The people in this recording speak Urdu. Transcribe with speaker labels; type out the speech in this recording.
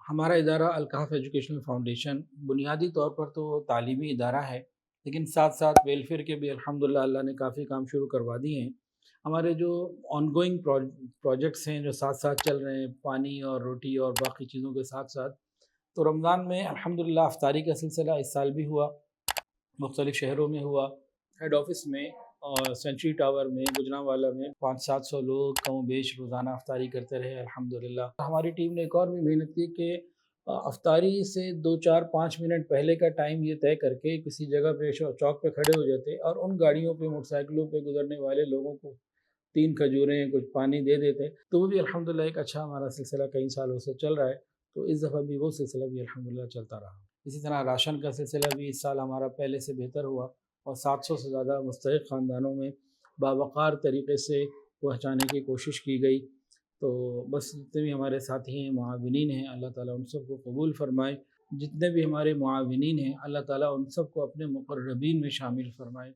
Speaker 1: ہمارا ادارہ الکحف ایجوکیشنل فاؤنڈیشن بنیادی طور پر تو تعلیمی ادارہ ہے، لیکن ساتھ ساتھ ویلفیئر کے بھی الحمدللہ اللہ نے کافی کام شروع کروا دیے ہیں۔ ہمارے جو آن گوئنگ پروجیکٹس ہیں جو ساتھ ساتھ چل رہے ہیں، پانی اور روٹی اور باقی چیزوں کے ساتھ ساتھ، تو رمضان میں الحمدللہ افطاری کا سلسلہ اس سال بھی ہوا، مختلف شہروں میں ہوا، ہیڈ آفس میں اور سینچری ٹاور میں، گجرانوالہ میں 500-700 لوگ کم و بیش روزانہ افطاری کرتے رہے الحمدللہ۔ ہماری ٹیم نے ایک اور بھی محنت کی کہ افطاری سے 2-4-5 منٹ پہلے کا ٹائم یہ طے کر کے کسی جگہ پہ چوک پہ کھڑے ہو جاتے اور ان گاڑیوں پہ موٹر سائیکلوں پہ گزرنے والے لوگوں کو 3 کھجوریں کچھ پانی دے دیتے، تو وہ بھی الحمدللہ ایک اچھا ہمارا سلسلہ کئی سالوں سے چل رہا ہے، تو اس دفعہ بھی وہ سلسلہ بھی الحمدللہ چلتا رہا۔ اسی طرح راشن کا سلسلہ بھی اس سال ہمارا پہلے سے بہتر ہوا اور 700 سے زیادہ مستحق خاندانوں میں باوقار طریقے سے پہنچانے کی کوشش کی گئی۔ تو بس جتنے بھی ہمارے ساتھی ہیں، معاونین ہیں، اللہ تعالیٰ ان سب کو قبول فرمائے۔ جتنے بھی ہمارے معاونین ہیں، اللہ تعالیٰ ان سب کو اپنے مقربین میں شامل فرمائے۔